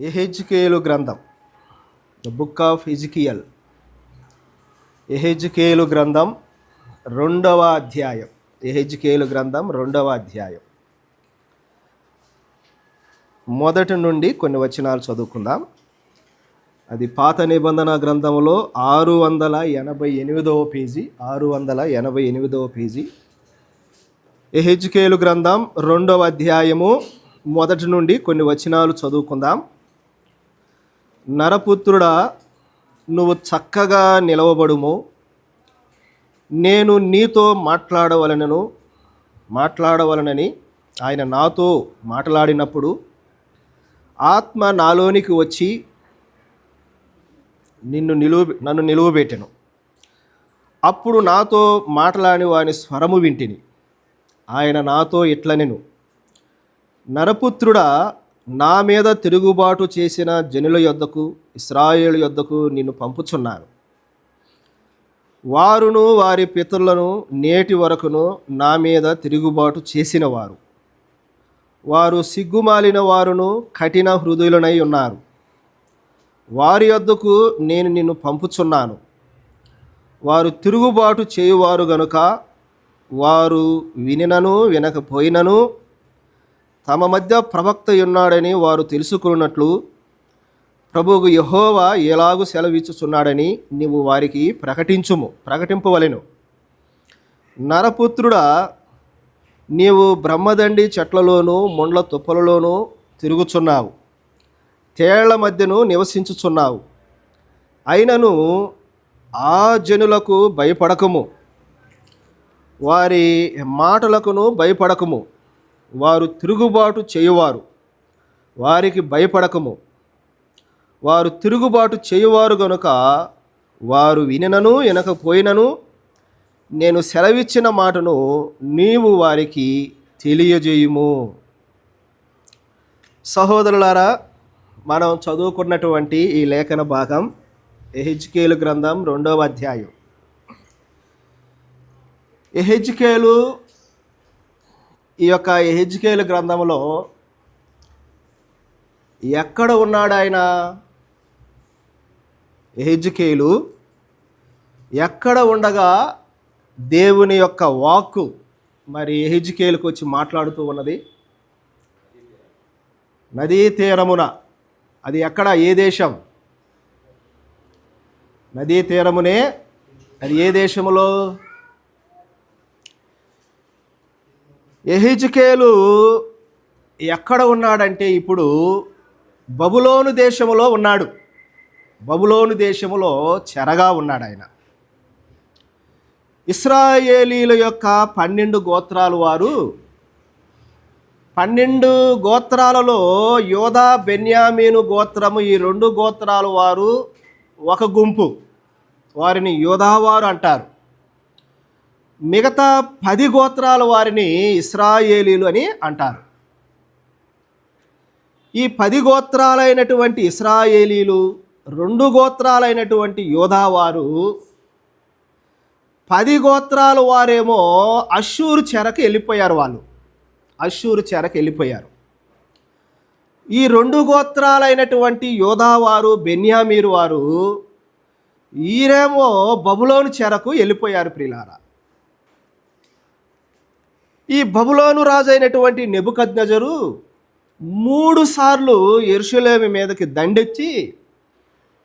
యెహెజ్కేలు గ్రంథం, the book of Ezekiel. యెహెజ్కేలు గ్రంథం 2వ అధ్యాయం. యెహెజ్కేలు గ్రంథం 2వ అధ్యాయం మొదటి నుండి కొన్ని వచనాలు చదువుకుందాం. అది పాత నిబంధన గ్రంథంలో 688వ పేజీ. 688వ పేజీ. యెహెజ్కేలు గ్రంథం 2వ అధ్యాయము మొదటి నుండి కొన్ని వచనాలు చదువుకుందాం. నరపుత్రుడా, నువ్వు చక్కగా నిలవబడుము. నేను నీతో మాట్లాడవలనని ఆయన నాతో మాట్లాడినప్పుడు ఆత్మ నాలోనికి వచ్చి నన్ను నిలువబెట్టెను. అప్పుడు నాతో మాట్లాడిన వాని స్వరము వింటిని. ఆయన నాతో ఇట్లనెను, నరపుత్రుడా, నా మీద తిరుగుబాటు చేసిన జనుల యొద్దకు, ఇశ్రాయేలు యొద్దకు నిన్ను పంపుచున్నాను. వారును వారి పితరులను నేటి వరకును నా మీద తిరుగుబాటు చేసిన వారు సిగ్గుమాలిన వారును కఠిన హృదయులనై ఉన్నారు. వారి యొద్దకు నేను నిన్ను పంపుచున్నాను. వారు తిరుగుబాటు చేయువారు గనుక వారు వినినను వినకపోయినను తమ మధ్య ప్రవక్త ఉన్నాడని వారు తెలుసుకున్నట్లు ప్రభువు యెహోవా ఎలాగూ సెలవిచ్చుచున్నాడని నీవు వారికి ప్రకటింపవలెను. నరపుత్రుడా, నీవు బ్రహ్మదండి చెట్లలోనూ ముండ్ల తుప్పలలోనూ తిరుగుచున్నావు, తేళ్ల మధ్యను నివసించుచున్నావు. అయినను ఆ జనులకు భయపడకము, వారి మాటలకును భయపడకము. వారు తిరుగుబాటు చేయువారు, వారికి భయపడకము. వారు తిరుగుబాటు చేయువారు గనుక వారు వినినను వినకపోయినను నేను సెలవిచ్చిన మాటను నీవు వారికి తెలియజేయుము. సహోదరులారా, మనం చదువుకున్నటువంటి ఈ లేఖన భాగం యెహెజ్కేలు గ్రంథం 2వ అధ్యాయం. యెహెజ్కేలు, ఈ యొక్క యెహెజ్కేలు గ్రంథంలో ఎక్కడ ఉన్నాడు ఆయన? యెహెజ్కేలు ఎక్కడ ఉండగా దేవుని యొక్క వాక్కు మరి యెహెజ్కేలుకు వచ్చి మాట్లాడుతూ ఉన్నది? నదీ తీరమున. అది ఎక్కడ? ఏ దేశం? నదీ తీరమునే. అది ఏ దేశములో? యెహెజ్కేలు ఎక్కడ ఉన్నాడంటే ఇప్పుడు బబులోను దేశములో ఉన్నాడు. బబులోను దేశములో చెరగా ఉన్నాడు ఆయన. ఇశ్రాయేలీల యొక్క 12 గోత్రాలు వారు, 12 గోత్రాలలో యోధా బెన్యామీను గోత్రము, ఈ 2 గోత్రాలు వారు ఒక గుంపు. వారిని యోధావారు అంటారు. మిగతా 10 గోత్రాల వారిని ఇశ్రాయేలీలు అని అంటారు. ఈ 10 గోత్రాలైనటువంటి ఇశ్రాయేలీలు, 2 గోత్రాలైనటువంటి యోధావారు, 10 గోత్రాల వారేమో అష్షూరు చెరకు వెళ్ళిపోయారు. అష్షూరు చెరకు వెళ్ళిపోయారు. ఈ 2 గోత్రాలైనటువంటి యోధావారు, బెన్యామీరు వారు, వీరేమో బబులోను చెరకు వెళ్ళిపోయారు. ప్రియులారా, ఈ బబులోను రాజు అయినటువంటి నెబుకద్నెజరు 3 సార్లు యెరూషలేము మీదకి దండెత్తి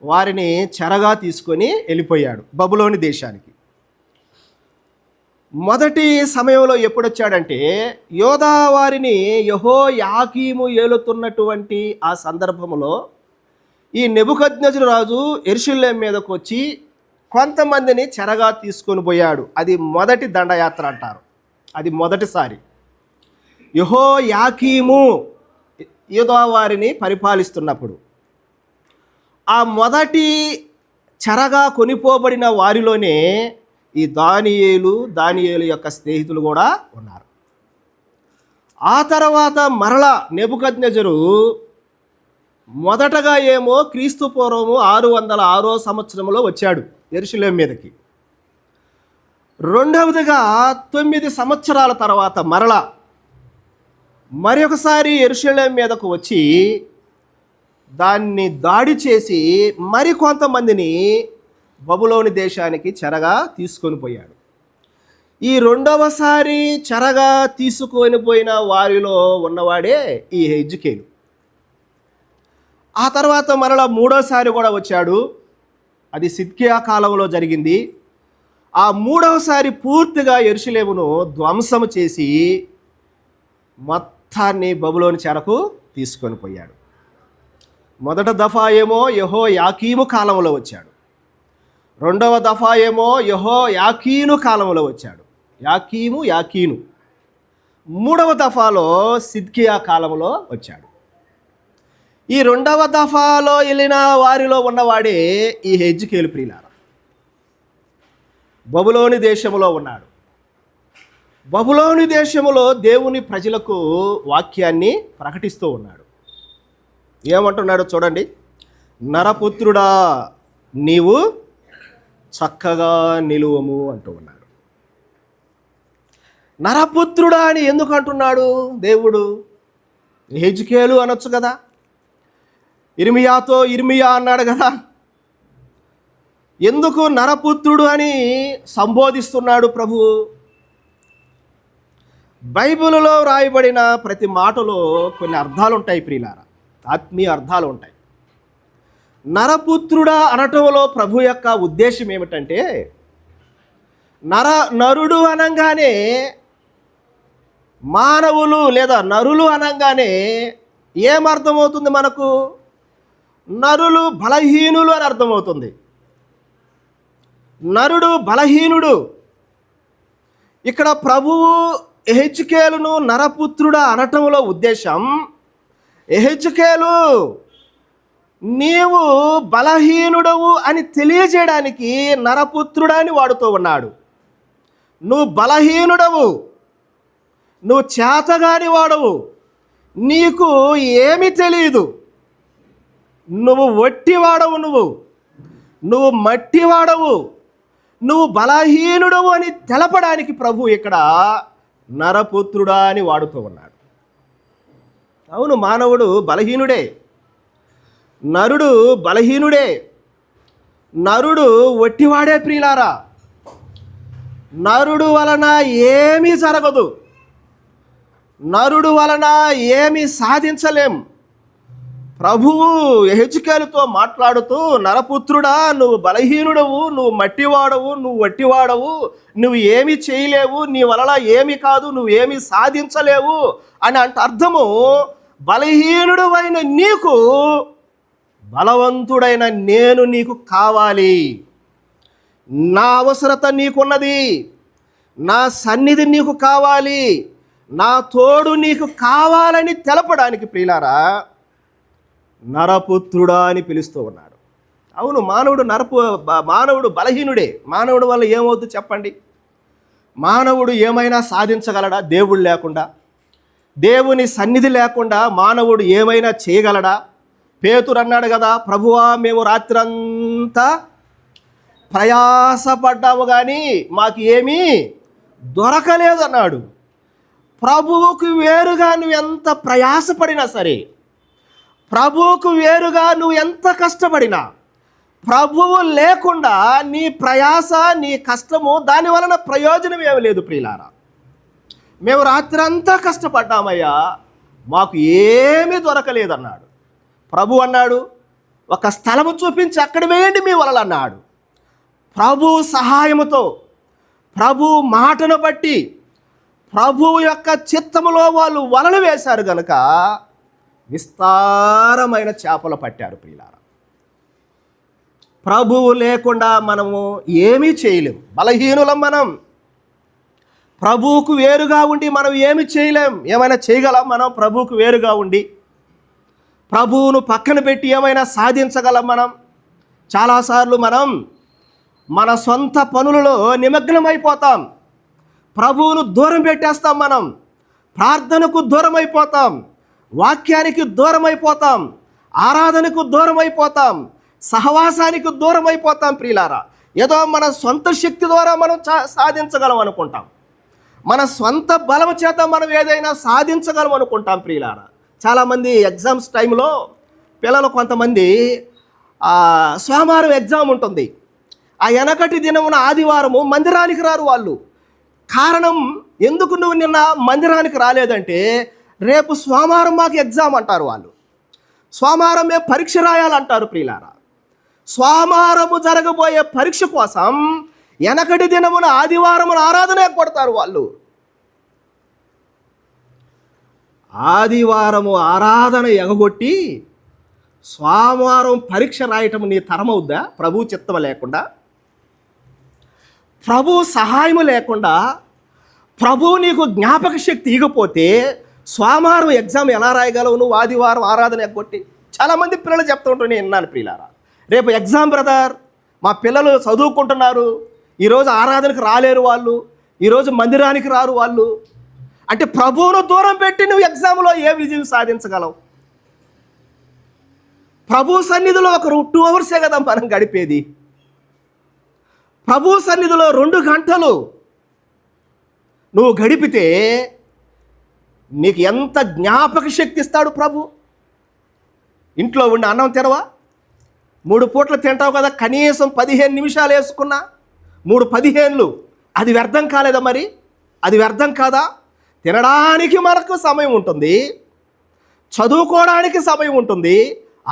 వారిని చెరగా తీసుకొని వెళ్ళిపోయాడు బబులోని దేశానికి. మొదటి సమయంలో ఎప్పుడొచ్చాడంటే, యోధా వారిని యెహోయాకీము ఏలుతున్నటువంటి ఆ సందర్భంలో ఈ నెబుకద్నెజరు రాజు యెరూషలేము మీదకు వచ్చి కొంతమందిని చెరగా తీసుకొని పోయాడు. అది మొదటి దండయాత్ర అంటారు. అది మొదటిసారి. యెహోయాకీము యోధా వారిని పరిపాలిస్తున్నప్పుడు ఆ మొదటి చెరగా కొనిపోబడిన వారిలోనే ఈ దానియేలు యొక్క స్నేహితులు కూడా ఉన్నారు. ఆ తర్వాత మరలా నెబుకద్నెజరు మొదటగా ఏమో క్రీస్తు పూర్వము 606వ సంవత్సరంలో వచ్చాడు యెరూషలేము మీదకి. రెండవదిగా 9 సంవత్సరాల తర్వాత మరలా మరొకసారి యెరూషలేము మీదకు వచ్చి దాన్ని దాడి చేసి మరికొంతమందిని బబులోని దేశానికి చెరగా తీసుకొని పోయాడు. ఈ రెండవసారి చెరగా తీసుకొని పోయిన వారిలో ఉన్నవాడే ఈ హెజ్కేలు. ఆ తర్వాత మరలా మూడోసారి కూడా వచ్చాడు. అది సిద్కియా కాలంలో జరిగింది. ఆ మూడవసారి పూర్తిగా యెరూషలేమును ధ్వంసము చేసి మొత్తాన్ని బబులోని చెరకు తీసుకొని పోయాడు. మొదట దఫా ఏమో యెహోయాకీము కాలంలో వచ్చాడు. రెండవ దఫా ఏమో యెహోయాకీను కాలంలో వచ్చాడు. యాకీను. మూడవ దఫాలో సిద్కియా కాలంలో వచ్చాడు. ఈ రెండవ దఫాలో వెళ్ళిన వారిలో ఉన్నవాడే ఈ హెజ్కేలు ప్రియులారా. బబులోని దేశంలో ఉన్నాడు. బబులోని దేశంలో దేవుని ప్రజలకు వాక్యాన్ని ప్రకటిస్తూ ఉన్నాడు. ఏమంటున్నాడో చూడండి. నరపుత్రుడా, నీవు చక్కగా నిలువము అంటూ ఉన్నాడు. నరపుత్రుడా అని ఎందుకు అంటున్నాడు దేవుడు? హెజ్కేలు అనొచ్చు కదా, ఇర్మియాతో ఇర్మియా అన్నాడు కదా. ఎందుకు నరపుత్రుడు అని సంబోధిస్తున్నాడు ప్రభు? బైబిలులో రాయబడిన ప్రతి మాటలో కొన్ని అర్థాలు ఉంటాయి ప్రియులారా, ఆత్మీయ అర్థాలు ఉంటాయి. నరపుత్రుడా అనటంలో ప్రభు యొక్క ఉద్దేశం ఏమిటంటే, నరుడు అనగానే, మానవులు లేదా నరులు అనగానే ఏమర్థమవుతుంది మనకు? నరులు బలహీనులు అని అర్థమవుతుంది. నరుడు బలహీనుడు. ఇక్కడ ప్రభువు యెహెజ్కేలును నరపుత్రుడా అనటంలో ఉద్దేశం, యెహెజ్కేలు నీవు బలహీనుడవు అని తెలియజేయడానికి నరపుత్రుడాని వాడుతూ ఉన్నాడు. నువ్వు బలహీనుడవు, నువ్వు చేతగాని వాడవు, నీకు ఏమీ తెలియదు, నువ్వు వట్టివాడవు, నువ్వు మట్టివాడవు, నువ్వు బలహీనుడవు అని తెలపడానికి ప్రభు ఇక్కడ నరపుత్రుడా అని వాడుతూ ఉన్నాడు. అవును, మానవుడు బలహీనుడే, నరుడు బలహీనుడే, నరుడు వట్టివాడే ప్రియులారా. నరుడు వలన ఏమీ జరగదు, నరుడు వలన ఏమీ సాధించలేం. ప్రభువు యెహెజ్కేలుతో మాట్లాడుతూ, నరపుత్రుడా, నువ్వు బలహీనుడవు, నువ్వు మట్టివాడవు, నువ్వు వట్టివాడవు, నువ్వు ఏమి చేయలేవు, నీ వలన ఏమి కాదు, నువ్వు ఏమి సాధించలేవు అని అంటే అర్థము, బలహీనుడు అయిన నీకు బలవంతుడైన నేను నీకు కావాలి, నా అవసరత నీకున్నది, నా సన్నిధి నీకు కావాలి, నా తోడు నీకు కావాలని తెలపడానికి ప్రియులారా నరపుత్రుడా అని పిలుస్తూ ఉన్నాడు. అవును, మానవుడు బలహీనుడే. మానవుడు వల్ల ఏమవుతుంది చెప్పండి? మానవుడు ఏమైనా సాధించగలడా? దేవుడు లేకుండా, దేవుని సన్నిధి లేకుండా మానవుడు ఏమైనా చేయగలడా? పేతురు అన్నాడు కదా, ప్రభువా మేము రాత్రంతా ప్రయాసపడ్డాము కానీ మాకు ఏమీ దొరకలేదు అన్నాడు. ప్రభువుకు వేరుగా నువ్వు ఎంత ప్రయాసపడినా సరే, ప్రభువుకు వేరుగా నువ్వు ఎంత కష్టపడినా, ప్రభువు లేకుండా నీ ప్రయాస, నీ కష్టము, దాని వలన ప్రయోజనం ఏమి లేదు ప్రియులారా. మేము రాత్రంతా కష్టపడ్డామయ్యా, మాకు ఏమీ దొరకలేదన్నాడు. ప్రభు అన్నాడు, ఒక స్థలము చూపించి అక్కడ వేయండి మీ వలలు అన్నాడు. ప్రభు సహాయముతో, ప్రభు మాటను బట్టి, ప్రభువు యొక్క చిత్తములో వాళ్ళు వలలు వేశారు గనుక విస్తారమైన చేపలు పట్టారు ప్రియులారా. ప్రభువు లేకుండా మనము ఏమీ చేయలేం, బలహీనులం మనం. ప్రభువుకు వేరుగా ఉండి మనం ఏమి చేయలేం. ఏమైనా చేయగలం మనం ప్రభువుకు వేరుగా ఉండి? ప్రభువును పక్కన పెట్టి ఏమైనా సాధించగలం మనం? చాలాసార్లు మనం మన సొంత పనులలో నిమగ్నమైపోతాం, ప్రభువును దూరం పెట్టేస్తాం, మనం ప్రార్థనకు దూరం అయిపోతాం, వాక్యానికి దూరం అయిపోతాం, ఆరాధనకు దూరం అయిపోతాం, సహవాసానికి దూరం అయిపోతాం ప్రియులారా. ఏదో మన సొంత శక్తి ద్వారా మనం సాధించగలం అనుకుంటాం, మన సొంత బలము చేత మనం ఏదైనా సాధించగలం అనుకుంటాం ప్రియులారా. చాలామంది ఎగ్జామ్స్ టైంలో పిల్లలు కొంతమంది సోమవారం ఎగ్జామ్ ఉంటుంది, ఆ వెనకటి దినమున ఆదివారము మందిరానికి రారు వాళ్ళు. కారణం, ఎందుకు నువ్వు నిన్న మందిరానికి రాలేదంటే, రేపు సోమవారం మాకు ఎగ్జామ్ అంటారు వాళ్ళు. సోమవారం మేము పరీక్ష రాయాలంటారు. ప్రియులారా, సోమవారము జరగబోయే పరీక్ష కోసం వెనకటి దినమున ఆదివారమున ఆరాధన కొడతారు వాళ్ళు. ఆదివారము ఆరాధన ఎగగొట్టి సోమవారం పరీక్ష రాయటం నీ తరమవుద్దా? ప్రభు చిత్తము లేకుండా, ప్రభు సహాయము లేకుండా, ప్రభు నీకు జ్ఞాపక శక్తి ఇగపోతే సోమవారం ఎగ్జామ్ ఎలా రాయగలవు నువ్వు? ఆదివారం ఆరాధన ఎగ్గొట్టి. చాలామంది పిల్లలు చెప్తూ ఉంటారు, నేను విన్నాను ప్రియులారా, రేపు ఎగ్జామ్ బ్రదర్, మా పిల్లలు చదువుకుంటున్నారు, ఈరోజు ఆరాధనకు రాలేరు వాళ్ళు, ఈరోజు మందిరానికి రారు వాళ్ళు. అంటే ప్రభువును దూరం పెట్టి నువ్వు ఎగ్జామ్లో ఏ విజయం సాధించగలవు? ప్రభు సన్నిధిలో ఒక 2 అవర్సే కదా మనం గడిపేది. ప్రభు సన్నిధిలో 2 గంటలు నువ్వు గడిపితే నీకు ఎంత జ్ఞాపక శక్తి ఇస్తాడు ప్రభు. ఇంట్లో ఉండి అన్నం తినవా? 3 పూటలు తింటావు కదా, కనీసం 15 నిమిషాలు వేసుకున్నా 3-15 అది వ్యర్థం కాలేదా? మరి అది వ్యర్థం కాదా? తినడానికి మనకు సమయం ఉంటుంది, చదువుకోవడానికి సమయం ఉంటుంది,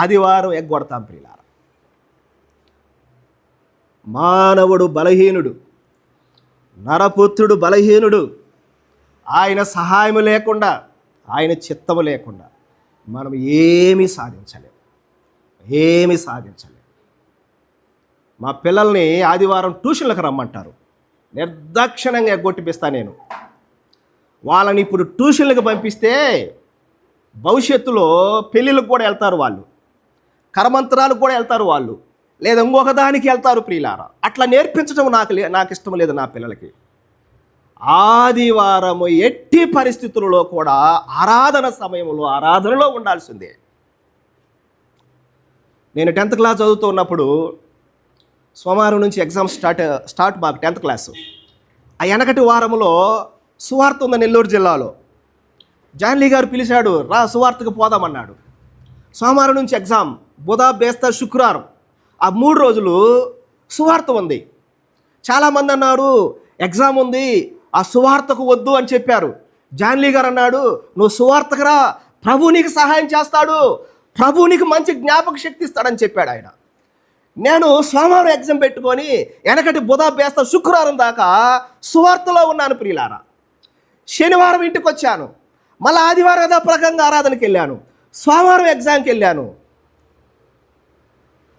ఆదివారం ఎగ్గొడతాం ప్రియులారా. మానవుడు బలహీనుడు, నరపుత్రుడు బలహీనుడు. ఆయన సహాయం లేకుండా, ఆయన చిత్తము లేకుండా మనం ఏమీ సాధించలేం. మా పిల్లల్ని ఆదివారం ట్యూషన్లకు రమ్మంటారు, నిర్దాక్షిణ్యంగా ఎగ్గొట్టిపిస్తా నేను. వాళ్ళని ఇప్పుడు ట్యూషన్లకు పంపిస్తే భవిష్యత్తులో పెళ్ళిళ్ళకు కూడా వెళ్తారు వాళ్ళు, కర్మంతరాలకు కూడా వెళ్తారు వాళ్ళు, లేదా ఇంకొక దానికి వెళ్తారు ప్రియులారా. అట్లా నేర్పించడం నాకు ఇష్టం లేదు నా పిల్లలకి. ఆదివారము ఎట్టి పరిస్థితులలో కూడా ఆరాధన సమయంలో ఆరాధనలో ఉండాల్సిందే. నేను 10th క్లాస్ చదువుతూ ఉన్నప్పుడు సోమవారం నుంచి ఎగ్జామ్ స్టార్ట్ మాకు 10th క్లాసు. ఆ వెనకటి వారంలో సువార్త ఉంది నెల్లూరు జిల్లాలో. జాన్లీ గారు పిలిచాడు, రా సువార్తకు పోదామన్నాడు. సోమవారం నుంచి ఎగ్జామ్, బుధ, బేస్త, శుక్రవారం, ఆ 3 రోజులు సువార్త ఉంది. చాలామంది అన్నారు ఎగ్జామ్ ఉంది, ఆ సువార్తకు వద్దు అని చెప్పారు. జాన్లీ గారు అన్నాడు, నువ్వు సువార్తకు రా, ప్రభు నీకు సహాయం చేస్తాడు, ప్రభు నీకు మంచి జ్ఞాపక శక్తి ఇస్తాడని చెప్పాడు ఆయన. నేను సోమవారం ఎగ్జామ్ పెట్టుకొని వెనకటి బుధ, బేస్త, శుక్రవారం దాకా సువార్తలో ఉన్నాను ప్రియులారా. శనివారం ఇంటికి వచ్చాను, మళ్ళీ ఆదివారం యథాప్రకంగా ఆరాధనకి వెళ్ళాను, సోమవారం ఎగ్జామ్కి వెళ్ళాను.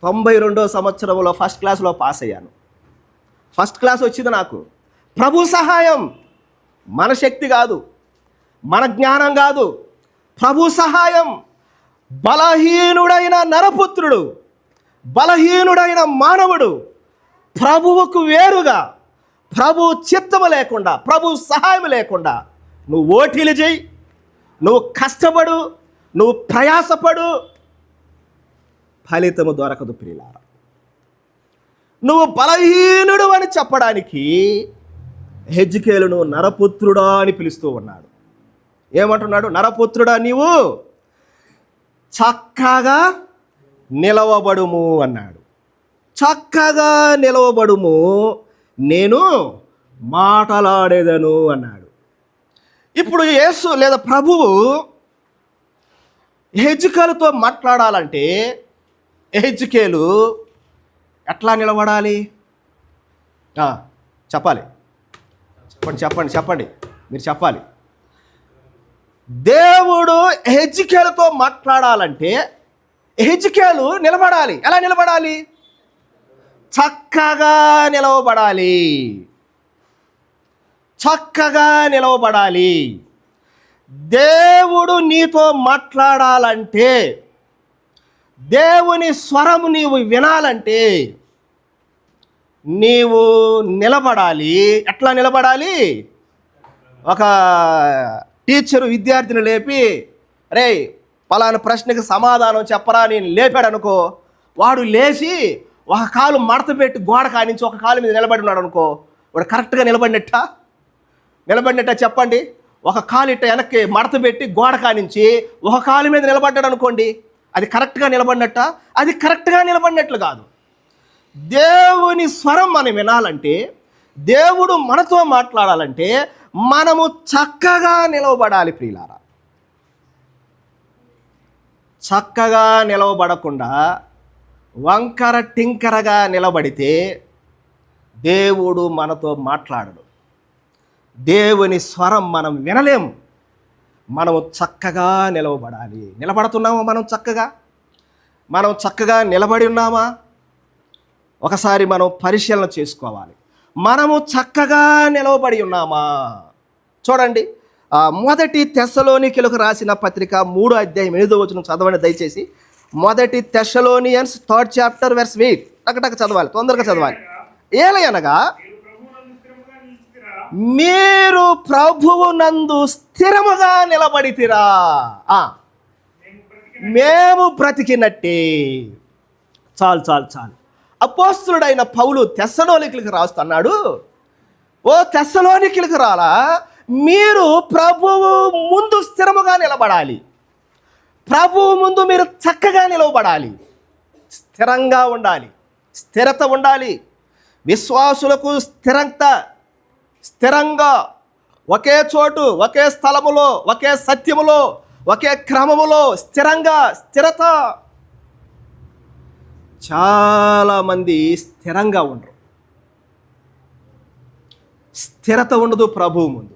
92వ సంవత్సరంలో ఫస్ట్ క్లాస్లో పాస్ అయ్యాను. ఫస్ట్ క్లాస్ వచ్చింది నాకు. ప్రభు సహాయం, మన శక్తి కాదు, మన జ్ఞానం కాదు, ప్రభు సహాయం. బలహీనుడైన నరపుత్రుడు, బలహీనుడైన మానవుడు ప్రభువుకు వేరుగా, ప్రభు చిత్తము లేకుండా, ప్రభు సహాయం లేకుండా నువ్వు ఓటీలు చేయి, నువ్వు కష్టపడు, నువ్వు ప్రయాసపడు, ఫలితము దొరకదు ప్రియులారా. నువ్వు బలహీనుడు అని చెప్పడానికి హెజ్కేలును నరపుత్రుడా అని పిలుస్తూ ఉన్నాడు. ఏమంటున్నాడు? నరపుత్రుడా, నీవు చక్కగా నిలవబడుము అన్నాడు. చక్కగా నిలవబడుము, నేను మాటలాడేదను అన్నాడు. ఇప్పుడు యేసు లేదా ప్రభువు హెజ్కేలుతో మాట్లాడాలంటే హెజ్కేలు ఎట్లా నిలబడాలి? చెప్పాలి, చెప్పండి మీరు చెప్పాలి. దేవుడు హెజ్కేలుతో మాట్లాడాలంటే హెజ్కేలు నిలబడాలి. ఎలా నిలబడాలి? చక్కగా నిలవబడాలి, చక్కగా నిలవబడాలి. దేవుడు నీతో మాట్లాడాలంటే, దేవుని స్వరము నీవు వినాలంటే నీవు నిలబడాలి. ఎట్లా నిలబడాలి? ఒక టీచరు విద్యార్థిని లేపి, రే పలానా ప్రశ్నకి సమాధానం చెప్పరా నేను లేపాడు అనుకో, వాడు లేచి ఒక కాలు మడత పెట్టి గోడ కానించి ఒక కాలు మీద నిలబడి ఉన్నాడు అనుకో, వాడు కరెక్ట్గా నిలబడినట్టా చెప్పండి. ఒక కాలు ఇట్ట వెనక్కి మడత పెట్టి గోడ కానించి ఒక కాలు మీద నిలబడ్డాడు అనుకోండి, అది కరెక్ట్గా నిలబడినట్ట? అది కరెక్ట్గా నిలబడినట్లు కాదు. దేవుని స్వరం మనం వినాలంటే, దేవుడు మనతో మాట్లాడాలంటే మనము చక్కగా నిలవబడాలి ప్రియులారా. చక్కగా నిలవబడకుండా వంకర టింకరగా నిలబడితే దేవుడు మనతో మాట్లాడడు. దేవుని స్వరం మనం వినలేము. మనము చక్కగా నిలవబడాలి. నిలబడుతున్నామా? మనం చక్కగా నిలబడి ఉన్నామా? ఒకసారి మనం పరిశీలన చేసుకోవాలి. మనము చక్కగా నిలవబడి ఉన్నామా? చూడండి, మొదటి తెస్సలోనికీయులకు రాసిన పత్రిక 3వ అధ్యాయం 8వ వచనం చదవండి దయచేసి. మొదటి తెస్సలోనియన్స్ 3rd chapter verse 8. టకటక చదవాలి, తొందరగా చదవాలి. ఏలయనగా మీరు ప్రభువునందు స్థిరముగా నిలబడితిరా, మేము బ్రతికినట్టే. చాలు. అపోస్తలుడైన పౌలు తెస్సలోనికీయులకు రాస్తున్నాడు, ఓ తెస్సలోనికీయులకు రాలా, మీరు ప్రభువు ముందు స్థిరముగా నిలబడాలి. ప్రభువు ముందు మీరు చక్కగా నిలవబడాలి. స్థిరంగా ఉండాలి, స్థిరత ఉండాలి. విశ్వాసులకు స్థిరంగా ఒకే చోటు, ఒకే స్థలములో, ఒకే సత్యములో, ఒకే క్రమములో స్థిరత. చాలామంది స్థిరంగా ఉండరు. స్థిరత ఉండదు ప్రభువు ముందు.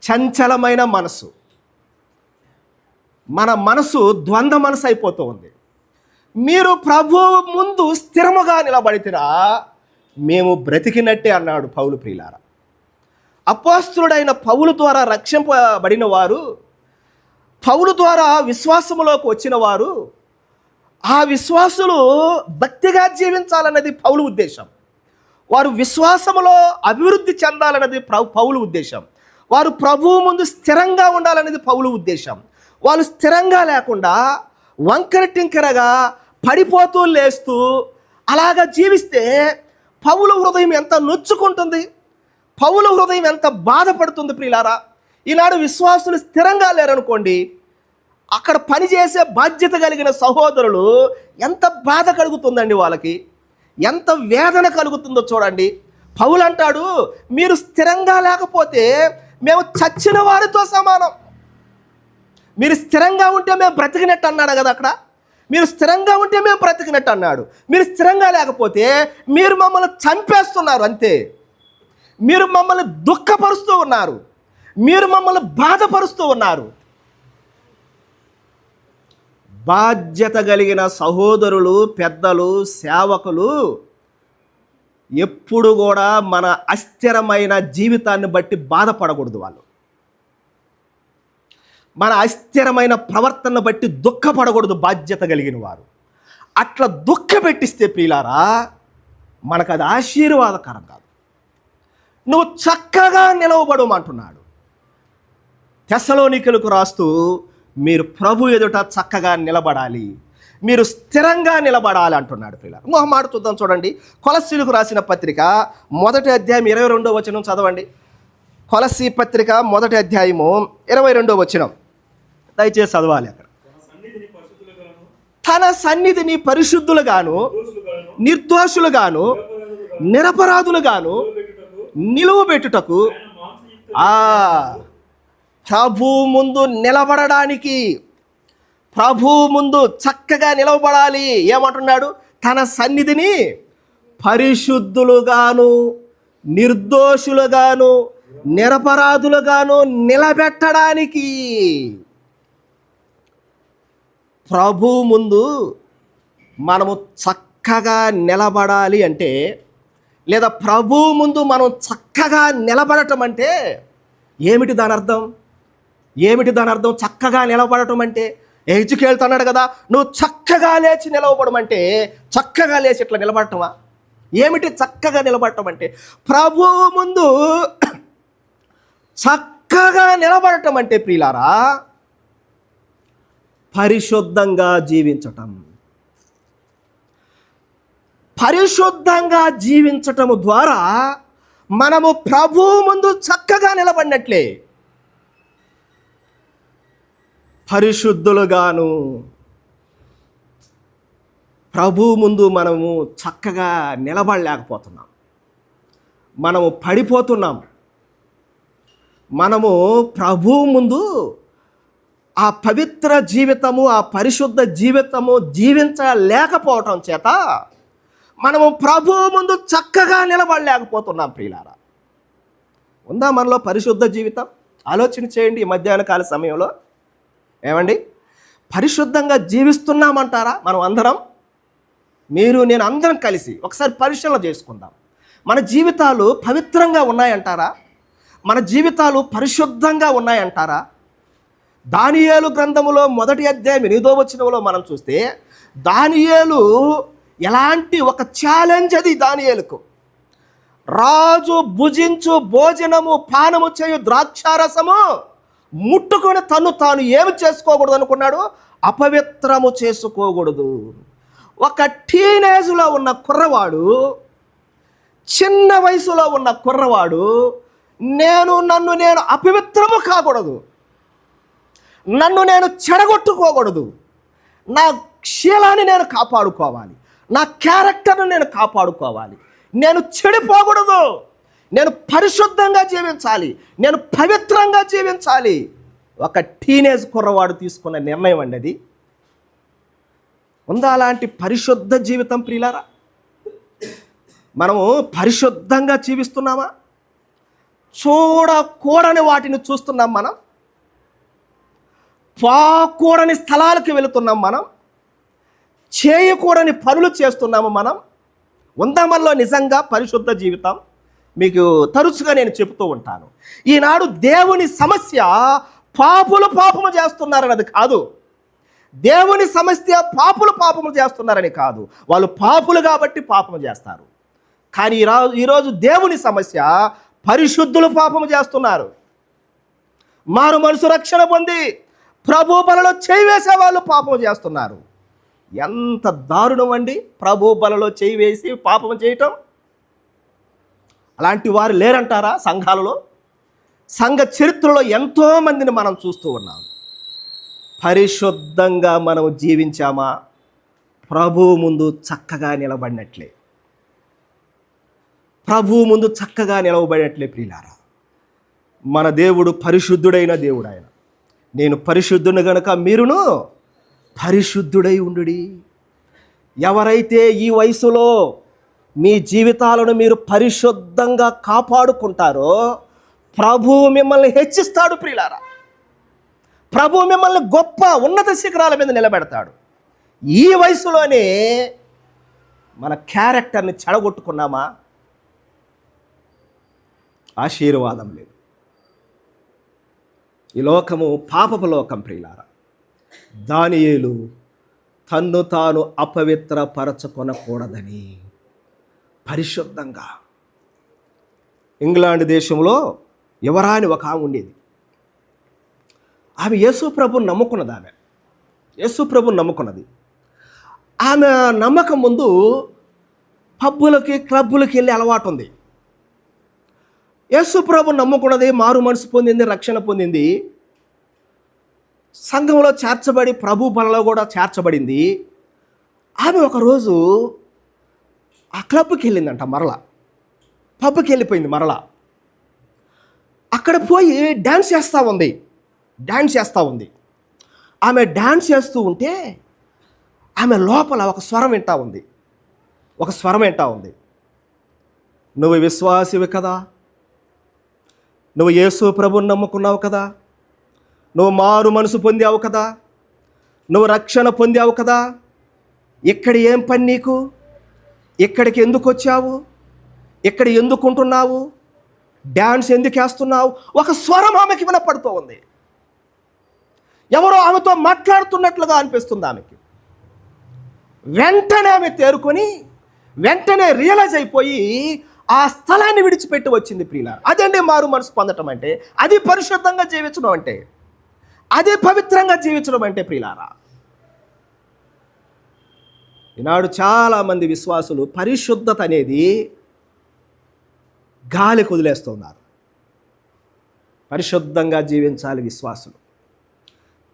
చంచలమైన మనసు, మన మనసు ద్వంద్వ మనసు అయిపోతూ ఉంది. మీరు ప్రభువు ముందు స్థిరముగా నిలబడితిరా, మేము బ్రతికినట్టే అన్నాడు పౌలు ప్రియులారా. అపోస్తలుడైన పౌలు ద్వారా రక్షింపబడిన వారు, పౌలు ద్వారా విశ్వాసములోకి వచ్చిన వారు, ఆ విశ్వాసులు భక్తిగా జీవించాలన్నది పౌలు ఉద్దేశం. వారు విశ్వాసములో అభివృద్ధి చెందాలన్నది పౌలు ఉద్దేశం. వారు ప్రభువు ముందు స్థిరంగా ఉండాలనేది పౌలు ఉద్దేశం. వాళ్ళు స్థిరంగా లేకుండా వంకర టింకరగా పడిపోతూ లేస్తూ అలాగా జీవిస్తే పౌలు హృదయం ఎంత నొచ్చుకుంటుంది, పౌలు హృదయం ఎంత బాధపడుతుంది ప్రియులారా. ఈనాడు విశ్వాసులు స్థిరంగా లేరనుకోండి, అక్కడ పనిచేసే బాధ్యత కలిగిన సహోదరులు ఎంత బాధ కలుగుతుందండి, వాళ్ళకి ఎంత వేదన కలుగుతుందో చూడండి. పౌలు అంటాడు, మీరు స్థిరంగా లేకపోతే మేము చచ్చిన వారితో సమానం. మీరు స్థిరంగా ఉంటే మేము బ్రతికినట్టు అన్నాడు కదా అక్కడ. మీరు స్థిరంగా ఉంటే మేము బ్రతికినట్టు అన్నాడు. మీరు స్థిరంగా లేకపోతే మీరు మమ్మల్ని చంపేస్తున్నారు అంతే. మీరు మమ్మల్ని దుఃఖపరుస్తూ ఉన్నారు, మీరు మమ్మల్ని బాధపరుస్తూ ఉన్నారు. బాధ్యత కలిగిన సహోదరులు, పెద్దలు, సేవకులు ఎప్పుడు కూడా మన అస్థిరమైన జీవితాన్ని బట్టి బాధపడకూడదు. వాళ్ళు మన అస్థిరమైన ప్రవర్తనను బట్టి దుఃఖపడకూడదు. బాధ్యత కలిగిన వారు అట్లా దుఃఖ పెట్టిస్తే ప్రియులారా, మనకు అది ఆశీర్వాదకరం కాదు. నువ్వు చక్కగా నిలవబడమంటున్నాడు. తెస్సలోనికీయులకు రాస్తూ మీరు ప్రభు ఎదుట చక్కగా నిలబడాలి, మీరు స్థిరంగా నిలబడాలి అంటున్నాడు ప్రియులారా. ఇంకొక మాట చూద్దాం చూడండి. కొలస్సీలకు రాసిన పత్రిక 1వ అధ్యాయం 22వ వచనం చదవండి. కొలస్సీ పత్రిక 1వ అధ్యాయము 22వ వచనం దయచేసి చదవాలి. అక్కడ తన సన్నిధిని పరిశుద్ధులుగాను, నిర్దోషులుగాను, నిరపరాధులుగాను నిలువబెట్టుటకు, ప్రభు ముందు నిలబడడానికి, ప్రభు ముందు చక్కగా నిలవబడాలి. ఏమంటున్నాడు? తన సన్నిధిని పరిశుద్ధులుగాను, నిర్దోషులుగాను, నిరపరాధులుగాను నిలబెట్టడానికి. ప్రభు ముందు మనము చక్కగా నిలబడాలి అంటే, లేదా ప్రభు ముందు మనం చక్కగా నిలబడటం అంటే ఏమిటి దాని అర్థం? చక్కగా నిలబడటం అంటే ఎజ్జుకెళ్తున్నాడు కదా, నువ్వు చక్కగా లేచి నిలవబడమంటే చక్కగా లేచి ఇట్లా నిలబడటమా? ఏమిటి చక్కగా నిలబడటం అంటే? ప్రభువు ముందు చక్కగా నిలబడటం అంటే ప్రియులారా, పరిశుద్ధంగా జీవించటం. పరిశుద్ధంగా జీవించటము ద్వారా మనము ప్రభువు ముందు చక్కగా నిలబడినట్లే. పరిశుద్ధులుగాను ప్రభు ముందు మనము చక్కగా నిలబడలేకపోతున్నాం. మనము పడిపోతున్నాం. మనము ప్రభు ముందు ఆ పవిత్ర జీవితము, ఆ పరిశుద్ధ జీవితము జీవించలేకపోవటం చేత మనము ప్రభు ముందు చక్కగా నిలబడలేకపోతున్నాం. ప్రియులారా, ఉందా మనలో పరిశుద్ధ జీవితం? ఆలోచన చేయండి. ఈ మధ్యాహ్న కాల సమయంలో ఏమండి, పరిశుద్ధంగా జీవిస్తున్నామంటారా? మనం అందరం, మీరు నేను అందరం కలిసి ఒకసారి పరిశీలన చేసుకుందాం. మన జీవితాలు పవిత్రంగా ఉన్నాయంటారా? మన జీవితాలు పరిశుద్ధంగా ఉన్నాయంటారా? దానియేలు గ్రంథములో 1వ అధ్యాయం 8వ వచనంలో మనం చూస్తే దానియేలు ఎలాంటి ఒక ఛాలెంజ్ అది దానియేలుకు. రాజు భుజించు భోజనము పానము చేయు ద్రాక్షారసము ముట్టుకొని తాను ఏమి చేసుకోకూడదు అనుకున్నాడు? అపవిత్రము చేసుకోకూడదు. ఒక టీనేజ్లో ఉన్న కుర్రవాడు, చిన్న వయసులో ఉన్న కుర్రవాడు, నన్ను నేను అపవిత్రము కాకూడదు, నన్ను నేను చెడగొట్టుకోకూడదు, నా శీలాన్ని నేను కాపాడుకోవాలి, నా క్యారెక్టర్ను నేను కాపాడుకోవాలి, నేను చెడిపోకూడదు, నేను పరిశుద్ధంగా జీవించాలి, నేను పవిత్రంగా జీవించాలి. ఒక టీనేజ్ కుర్రవాడు తీసుకున్న నిర్ణయం అండి అది. ఉందా అలాంటి పరిశుద్ధ జీవితం? ప్రియులారా, మనము పరిశుద్ధంగా జీవిస్తున్నామా? చూడకూడని వాటిని చూస్తున్నాం మనం, పోకూడని స్థలాలకు వెళుతున్నాం మనం, చేయకూడని పనులు చేస్తున్నాము మనం. ఉందా మనలో నిజంగా పరిశుద్ధ జీవితం? మీకు తరచుగా నేను చెబుతూ ఉంటాను, ఈనాడు దేవుని సమస్య పాపము చేస్తున్నారన్నది కాదు. దేవుని సమస్య పాపము చేస్తున్నారని కాదు. వాళ్ళు పాపులు కాబట్టి పాపము చేస్తారు. కానీ ఈరోజు దేవుని సమస్య పరిశుద్ధులు పాపము చేస్తున్నారు. మారు మనసు రక్షణ పొంది ప్రభు బలలో చేయి వేసే వాళ్ళు పాపము చేస్తున్నారు. ఎంత దారుణం అండి! ప్రభు బలలో చేయి వేసి పాపము చేయటం. అలాంటి వారు లేరంటారా సంఘాలలో? సంఘ చరిత్రలో ఎంతోమందిని మనం చూస్తూ ఉన్నాం. పరిశుద్ధంగా మనం జీవించామా? ప్రభువు ముందు చక్కగా నిలబడినట్లే, ప్రభువు ముందు చక్కగా నిలవబడినట్లే. ప్రియులారా, మన దేవుడు పరిశుద్ధుడైన దేవుడు. ఆయన, నేను పరిశుద్ధుని గనుక మీరును పరిశుద్ధుడై ఉండుడి. ఎవరైతే ఈ వయసులో మీ జీవితాలను మీరు పరిశుద్ధంగా కాపాడుకుంటారో ప్రభువు మిమ్మల్ని హెచ్చిస్తాడు. ప్రియులారా, ప్రభువు మిమ్మల్ని గొప్ప ఉన్నత శిఖరాల మీద నిలబెడతాడు. ఈ వయసులోనే మన క్యారెక్టర్ని చెడగొట్టుకున్నామా? ఆశీర్వాదం లేదు. ఈ లోకము పాపపు లోకం. ప్రియులారా, దానియేలు తన్ను తాను అపవిత్రపరచుకొనకూడదని పరిశుద్ధంగా, ఇంగ్లాండ్ దేశంలో యువరాని ఒక ఆమె ఉండేది. ఆమె యేసు ప్రభుని నమ్ముకున్నది. యేసు ప్రభుని నమ్ముకున్నది. ఆమె నమ్మకం ముందు పబ్బులకి క్లబ్బులకి వెళ్ళే అలవాటు ఉంది. యేసు ప్రభుని నమ్ముకున్నది, మారు మనసు పొందింది, రక్షణ పొందింది, సంఘంలో చేర్చబడి ప్రభు బలలో కూడా చేర్చబడింది. ఆమె ఒకరోజు ఆ క్లబ్కి వెళ్ళిందంట. మరలా పబ్కి వెళ్ళిపోయింది. మరలా అక్కడ పోయి డ్యాన్స్ చేస్తూ ఉంది. ఆమె డ్యాన్స్ చేస్తూ ఉంటే ఆమె లోపల ఒక స్వరం వింటా ఉంది. నువ్వు విశ్వాసివి కదా, నువ్వు యేసు ప్రభుని నమ్ముకున్నావు కదా, నువ్వు మారు మనసు పొందావు కదా, నువ్వు రక్షణ పొందావు కదా, ఇక్కడ ఏం పని నీకు? ఇక్కడికి ఎందుకు వచ్చావు? ఇక్కడ ఎందుకు ఉంటున్నావు? డ్యాన్స్ ఎందుకు వేస్తున్నావు? ఒక స్వరం ఆమెకి వినపడుతూ ఉంది. ఎవరో ఆమెతో మాట్లాడుతున్నట్లుగా అనిపిస్తుంది ఆమెకి. వెంటనే ఆమె తేరుకొని వెంటనే రియలైజ్ అయిపోయి ఆ స్థలాన్ని విడిచిపెట్టి వచ్చింది. ప్రియులారా, అదండి మారు మనసు పొందటం అంటే, అది పరిశుద్ధంగా జీవించడం అంటే, అది పవిత్రంగా జీవించడం అంటే. ప్రియులారా, ఈనాడు చాలామంది విశ్వాసులు పరిశుద్ధత అనేది గాలికి వదిలేస్తున్నారు. పరిశుద్ధంగా జీవించాలి విశ్వాసులు,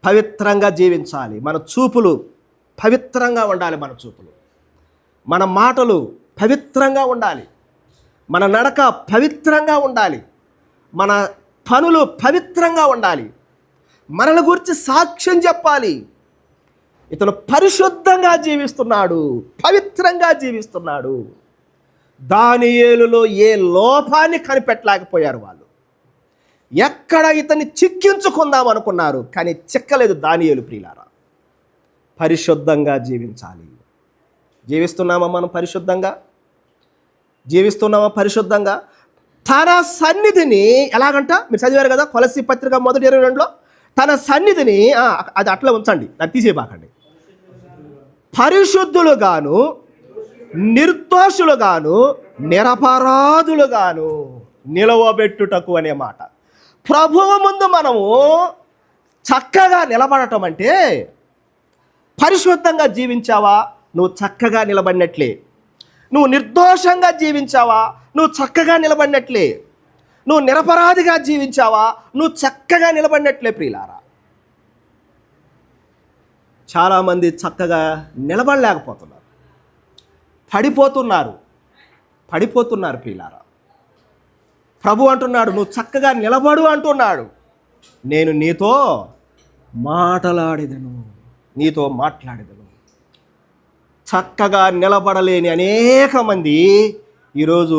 పవిత్రంగా జీవించాలి. మన చూపులు పవిత్రంగా ఉండాలి. మన చూపులు, మన మాటలు పవిత్రంగా ఉండాలి. మన నడక పవిత్రంగా ఉండాలి. మన పనులు పవిత్రంగా ఉండాలి. మనల గురించి సాక్ష్యం చెప్పాలి. ఇతను పరిశుద్ధంగా జీవిస్తున్నాడు, పవిత్రంగా జీవిస్తున్నాడు. దానియేలులో ఏ లోపాన్ని కనిపెట్టలేకపోయారు వాళ్ళు. ఎక్కడ ఇతన్ని చిక్కించుకుందాం అనుకున్నారు, కానీ చిక్కలేదు. దానియేలు ప్రియులారా, పరిశుద్ధంగా జీవించాలి. జీవిస్తున్నామా మనం పరిశుద్ధంగా? జీవిస్తున్నామా పరిశుద్ధంగా? తన సన్నిధిని ఎలాగంట, మీరు చదివారు కదా కొలస్సీ పత్రిక 1:22 తన సన్నిధిని, అది అట్లా ఉంచండి, అది తీసేయబాకండి. పరిశుద్ధులుగాను, నిర్దోషులుగాను, నిరపరాధులుగాను నిలవబెట్టుటకు అనే మాట. ప్రభువు ముందు మనము చక్కగా నిలబడటం అంటే, పరిశుద్ధంగా జీవించావా, నువ్వు చక్కగా నిలబడినట్లే. నువ్వు నిర్దోషంగా జీవించావా, నువ్వు చక్కగా నిలబడినట్లే. నువ్వు నిరపరాధిగా జీవించావా, నువ్వు చక్కగా నిలబడినట్లే ప్రియులారా. చాలామంది చక్కగా నిలబడలేకపోతున్నారు, పడిపోతున్నారు ప్రియులారా. ప్రభు అంటున్నాడు, నువ్వు చక్కగా నిలబడు అంటున్నాడు. నేను నీతో మాట్లాడేదను. చక్కగా నిలబడలేని అనేక మంది ఈరోజు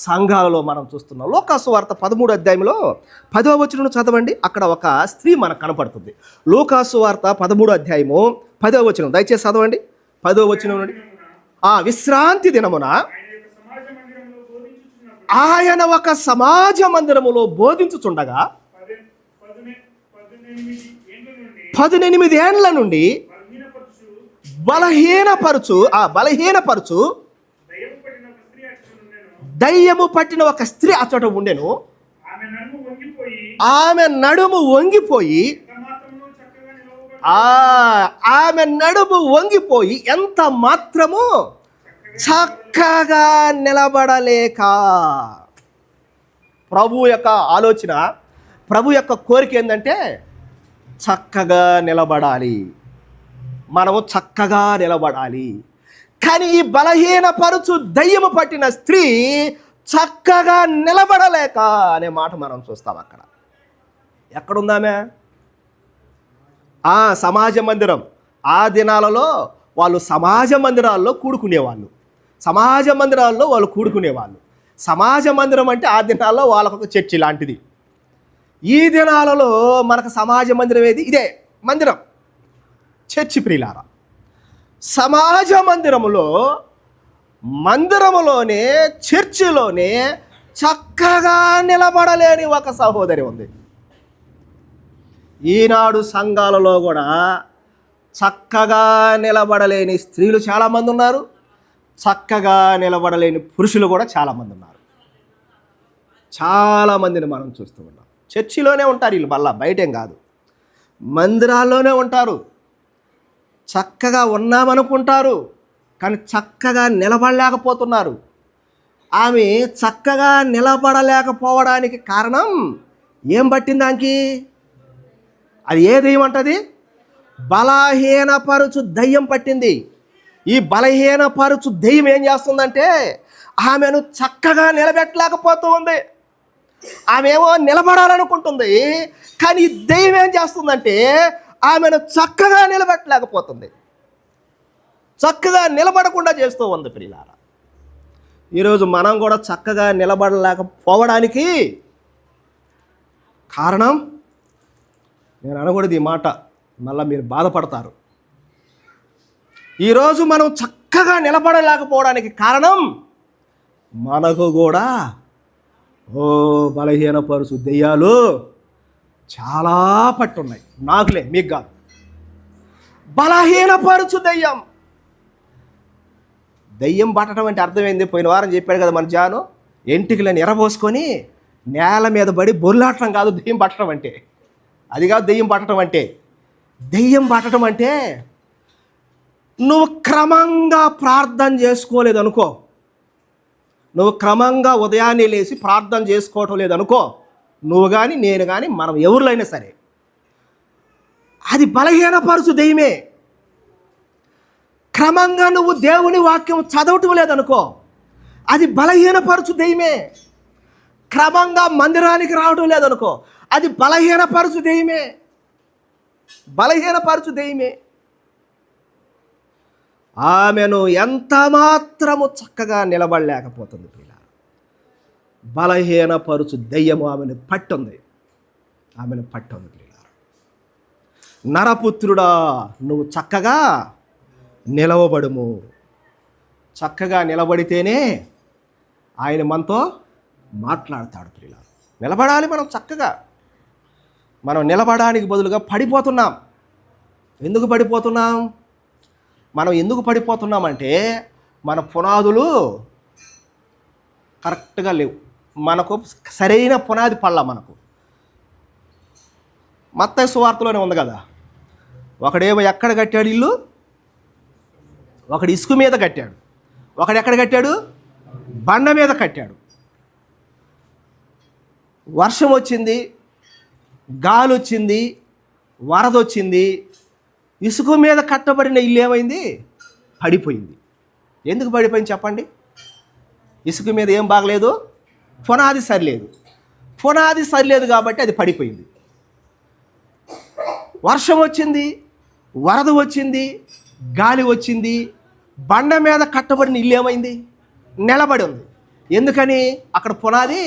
సంఘాలలో మనం చూస్తున్నాం. లూకాసు వార్త 13వ అధ్యాయంలో 10వ వచనం చదవండి. అక్కడ ఒక స్త్రీ మనకు కనపడుతుంది. లూకాసు వార్త 13వ అధ్యాయము 10వ వచనం దయచేసి చదవండి. 10వ వచనం నుండి, విశ్రాంతి దినమున ఆయన ఒక సమాజ మందిరములో బోధించుచుండగా 18 ఏండ్ల నుండి బలహీనపరచు దయ్యము పట్టిన ఒక స్త్రీ అచట ఉండెను. ఆమె నడుము వంగిపోయి ఎంత మాత్రము చక్కగా నిలబడలేక. ప్రభు యొక్క ఆలోచన, ప్రభు యొక్క కోరిక ఏంటంటే చక్కగా నిలబడాలి, మనము చక్కగా నిలబడాలి. కానీ ఈ బలహీనపరుచు దయ్యము పట్టిన స్త్రీ చక్కగా నిలబడలేక అనే మాట మనం చూస్తాం. అక్కడ ఎక్కడుందామే? సమాజ మందిరం. ఆ దినాలలో వాళ్ళు సమాజ మందిరాల్లో కూడుకునేవాళ్ళు. సమాజ మందిరం అంటే ఆ దినాల్లో వాళ్ళకొక చర్చి లాంటిది. ఈ దినాలలో మనకు సమాజ మందిరం ఏది? ఇదే మందిరం, చర్చి ప్రియులారా. సమాజ మందిరములోనే చర్చిలోనే చక్కగా నిలబడలేని ఒక సహోదరి ఉంది. ఈనాడు సంఘాలలో కూడా చక్కగా నిలబడలేని స్త్రీలు చాలామంది ఉన్నారు, చక్కగా నిలబడలేని పురుషులు కూడా చాలామంది ఉన్నారు. చాలామందిని మనం చూస్తూ ఉన్నాం. చర్చిలోనే ఉంటారు వీళ్ళు, మళ్ళా బయటేం కాదు, మందిరాల్లోనే ఉంటారు. చక్కగా ఉన్నామనుకుంటారు, కానీ చక్కగా నిలబడలేకపోతున్నారు. ఆమె చక్కగా నిలబడలేకపోవడానికి కారణం ఏం పట్టింది ఆమెకి? అది ఏ దెయ్యం అంటది? బలహీనపరుచు దయ్యం పట్టింది. ఈ బలహీనపరుచు దెయ్యం ఏం చేస్తుందంటే ఆమెను చక్కగా నిలబెట్టలేకపోతూ ఉంది. ఆమెమో నిలబడాలనుకుంటుంది, కానీ ఈ దెయ్యం ఏం చేస్తుందంటే ఆమెను చక్కగా నిలబెట్టలేకపోతుంది, చక్కగా నిలబడకుండా చేస్తూ ఉంది ప్రియులారా. ఈరోజు మనం కూడా చక్కగా నిలబడలేకపోవడానికి కారణం, నేను అనకూడదు ఈ మాట, మళ్ళీ మీరు బాధపడతారు. ఈరోజు మనం చక్కగా నిలబడలేకపోవడానికి కారణం మనకు కూడా బలహీనపరుచు దెయ్యాలు చాలా పట్టున్నాయి. నాకులే, మీకు కాదు. బలహీనపరుచు దెయ్యం పట్టడం అంటే అర్థమైంది. పోయిన వారం చెప్పాడు కదా మన జాను, ఎంటికలను ఎరబోసుకొని నేల మీద పడి బొర్లాటం కాదు దెయ్యం పట్టడం అంటే. అది కాదు దెయ్యం పట్టడం అంటే. దెయ్యం పట్టడం అంటే నువ్వు క్రమంగా ప్రార్థన చేసుకోలేదనుకో, నువ్వు క్రమంగా ఉదయాన్నే లేచి ప్రార్థన చేసుకోవటం లేదనుకో, నువ్వు కానీ నేను కానీ మనం ఎవరిలైనా సరే, అది బలహీనపరచు దెయ్యమే. క్రమంగా నువ్వు దేవుని వాక్యం చదవటం లేదనుకో, అది బలహీనపరచు దెయ్యమే. క్రమంగా మందిరానికి రావడం లేదనుకో, అది బలహీనపరచు దెయ్యమే. బలహీనపరచు దెయ్యమే. ఆమెను ఎంత మాత్రము చక్కగా నిలబడలేకపోతుంది పిల్ల. బలహీనపరుచు దెయ్యము ఆమెను పట్టుంది. పిల్ల. నరపుత్రుడా, నువ్వు చక్కగా నిలవబడుము. చక్కగా నిలబడితేనే ఆయన మనతో మాట్లాడతాడు పిల్ల. నిలబడాలి మనం చక్కగా. మనం నిలబడడానికి బదులుగా పడిపోతున్నాం. ఎందుకు పడిపోతున్నాం? మనం ఎందుకు పడిపోతున్నామంటే మన పునాదులు కరెక్ట్గా లేవు. మనకు సరైన పునాది పళ్ళ. మనకు మత్తయి సువార్తలోనే ఉంది కదా, ఒకడేమో ఎక్కడ కట్టాడు ఇల్లు, ఒకడు ఇసుక మీద కట్టాడు, ఒకడు ఎక్కడ కట్టాడు, బండ మీద కట్టాడు. వర్షం వచ్చింది, గాలి వచ్చింది, వరద వచ్చింది, ఇసుక మీద కట్టబడిన ఇల్లు ఏమైంది? పడిపోయింది. ఎందుకు పడిపోయింది చెప్పండి? ఇసుక మీద ఏం బాగలేదు, పునాది సరిలేదు. పునాది సరిలేదు కాబట్టి అది పడిపోయింది. వర్షం వచ్చింది, వరద వచ్చింది, గాలి వచ్చింది, బండ మీద కట్టబడిన ఇల్లు ఏమైంది? నిలబడి ఉంది. ఎందుకని? అక్కడ పునాది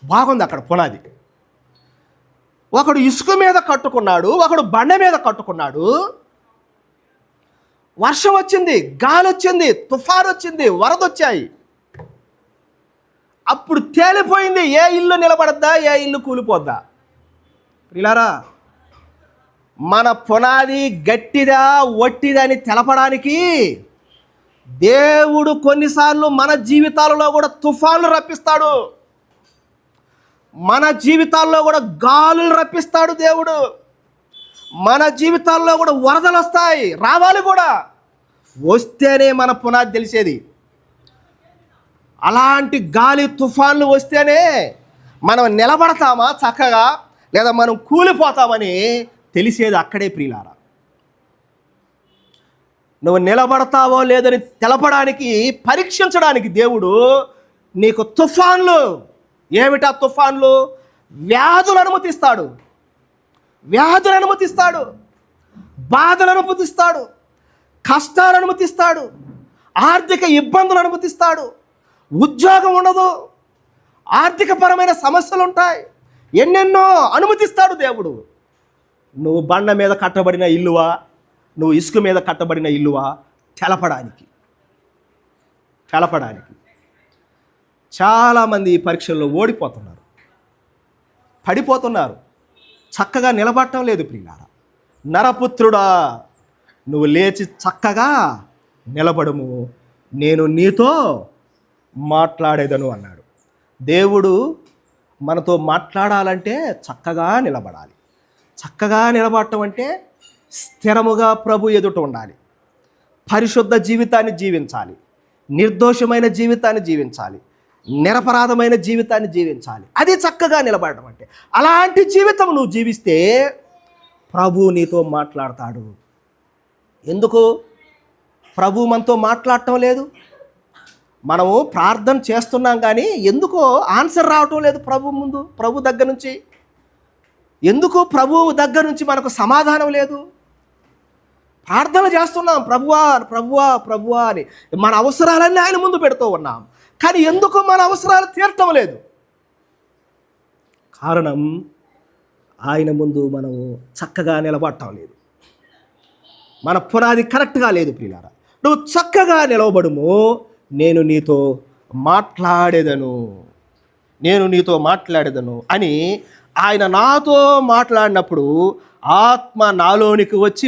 బాగుంది అక్కడ పునాది. ఒకడు ఇసుక మీద కట్టుకున్నాడు, ఒకడు బండ మీద కట్టుకున్నాడు. వర్షం వచ్చింది, గాలి వచ్చింది, తుఫాను వచ్చింది, వరద వచ్చాయి. అప్పుడు తేలిపోయింది ఏ ఇల్లు నిలబడద్దా, ఏ ఇల్లు కూలిపోద్దా. పిల్లారా, మన పునాది గట్టిదా వట్టిదా అని తెలపడానికి దేవుడు కొన్నిసార్లు మన జీవితాలలో కూడా తుఫాన్లు రప్పిస్తాడు. మన జీవితాల్లో కూడా గాలులు రప్పిస్తాడు దేవుడు. మన జీవితాల్లో కూడా వరదలు వస్తాయి, రావాలి కూడా. వస్తేనే మన పునాది తెలిసేది. అలాంటి గాలి తుఫాన్లు వస్తేనే మనం నిలబడతామా చక్కగా, లేదా మనం కూలిపోతామని తెలిసేది అక్కడే ప్రియులారా. నువ్వు నిలబడతావో లేదని తెలపడానికి, పరీక్షించడానికి దేవుడు నీకు తుఫాన్లు, ఏమిటా తుఫాన్లు? వ్యాధులు అనుమతిస్తాడు, బాధలు అనుమతిస్తాడు, కష్టాలు అనుమతిస్తాడు, ఆర్థిక ఇబ్బందులు అనుమతిస్తాడు. ఉద్యోగం ఉండదు, ఆర్థికపరమైన సమస్యలు ఉంటాయి, ఎన్నెన్నో అనుమతిస్తాడు దేవుడు. నువ్వు బండ మీద కట్టబడిన ఇల్లువా, నువ్వు ఇసుక మీద కట్టబడిన ఇల్లువా తెలపడానికి. చాలామంది ఈ పరీక్షల్లో ఓడిపోతున్నారు, పడిపోతున్నారు, చక్కగా నిలబడటం లేదు ప్రియులారా. నరపుత్రుడా, నువ్వు లేచి చక్కగా నిలబడము, నేను నీతో మాట్లాడేదను అన్నాడు. దేవుడు మనతో మాట్లాడాలంటే చక్కగా నిలబడాలి. చక్కగా నిలబడటం అంటే స్థిరముగా ప్రభు ఎదుట ఉండాలి, పరిశుద్ధ జీవితాన్ని జీవించాలి, నిర్దోషమైన జీవితాన్ని జీవించాలి, నిరపరాధమైన జీవితాన్ని జీవించాలి. అది చక్కగా నిలబడటం అంటే. అలాంటి జీవితం నువ్వు జీవిస్తే ప్రభు నీతో మాట్లాడతాడు. ఎందుకు ప్రభు మనతో మాట్లాడటం లేదు? మనము ప్రార్థన చేస్తున్నాం కానీ ఎందుకో ఆన్సర్ రావటం లేదు ప్రభు దగ్గర నుంచి. ఎందుకు ప్రభు దగ్గర నుంచి మనకు సమాధానం లేదు? ప్రార్థన చేస్తున్నాం, ప్రభువా అని, మన అవసరాలన్నీ ఆయన ముందు పెడుతూ ఉన్నాం, కానీ ఎందుకు మన అవసరాలు తీరటం లేదు? కారణం ఆయన ముందు మనము చక్కగా నిలబడటం లేదు. మన పునాది కరెక్ట్గా లేదు ప్రియులారా. నువ్వు చక్కగా నిలవబడుము, నేను నీతో మాట్లాడేదను అని ఆయన నాతో మాట్లాడినప్పుడు ఆత్మ నాలోనికి వచ్చి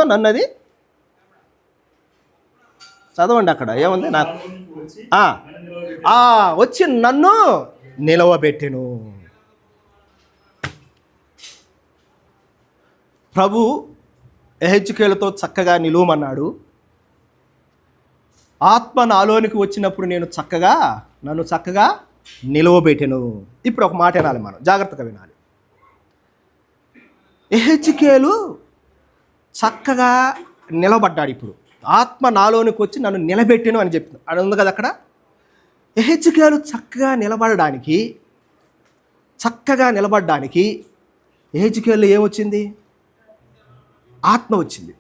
నన్నది చదవండి అక్కడ ఏముంది, నాకు వచ్చి నన్ను నిలవబెట్టెను. ప్రభు ఎహెజ్కేలుతో చక్కగా నిలువమన్నాడు. ఆత్మ నాలోనికి వచ్చినప్పుడు నన్ను చక్కగా నిలవబెట్టెను. ఇప్పుడు ఒక మాట వినాలి, మనం జాగ్రత్తగా వినాలి. యెహెజ్కేలు చక్కగా నిలబడ్డాడు. ఇప్పుడు ఆత్మ నాలోనికి వచ్చి నన్ను నిలబెట్టెను అని చెప్తుంది. అది ఉంది కదా అక్కడ. యెహెజ్కేలు చక్కగా నిలబడ్డానికి యెహెజ్కేలులో ఏమొచ్చింది? ఆత్మ వచ్చింది.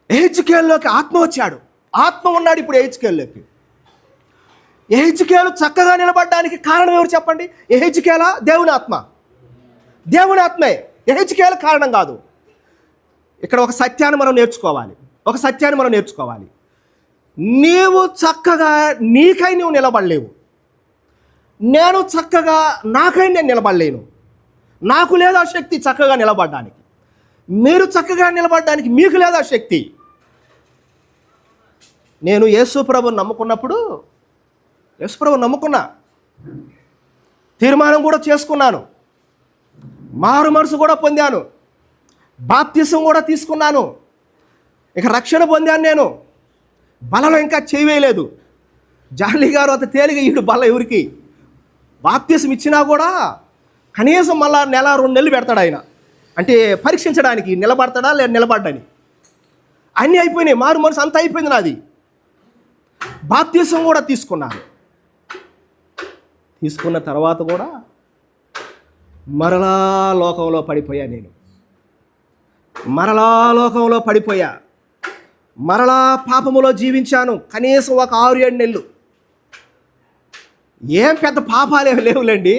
యెహెజ్కేలులోకి ఆత్మ వచ్చాడు. ఆత్మ ఉన్నాడు ఇప్పుడు యెహెజ్కేలులోకి. యెహెజ్కేలు చక్కగా నిలబడ్డానికి కారణం ఎవరు చెప్పండి? యెహెజ్కేలా? దేవుని ఆత్మ. దేవుని ఆత్మే. యెహెజ్కేలు కారణం కాదు. ఇక్కడ ఒక సత్యాన్ని మనం నేర్చుకోవాలి. నీవు చక్కగా నీకై నువ్వు నిలబడలేవు. నేను చక్కగా నాకై నేను నిలబడలేను. నాకు లేదా శక్తి చక్కగా నిలబడడానికి. మీరు చక్కగా నిలబడడానికి మీకు లేదా శక్తి. నేను యేసుప్రభుని నమ్ముకున్నా, తీర్మానం కూడా చేసుకున్నాను, మారు మనసు కూడా పొందాను, బాప్తిసం కూడా తీసుకున్నాను, ఇక రక్షణ పొందాను. నేను బలలో ఇంకా చేయవేయలేదు. జాన్లీ గారు అంత తేలిగా ఈడు బల ఎవరికి బాప్తిసం ఇచ్చినా కూడా కనీసం మళ్ళా 1-2 నెలలు పెడతాడు ఆయన. అంటే పరీక్షించడానికి నిలబడతాడా లేదా నిలబడ్డని. అన్నీ అయిపోయినాయి, మారు మనసు అంతా అయిపోయింది నాది. బాప్తిసం కూడా తీసుకున్న తర్వాత కూడా మరలా లోకంలో పడిపోయా. మరలా పాపములో జీవించాను కనీసం ఒక 6-7 నెలలు. ఏం పెద్ద పాపాలేమి లేవులేండి.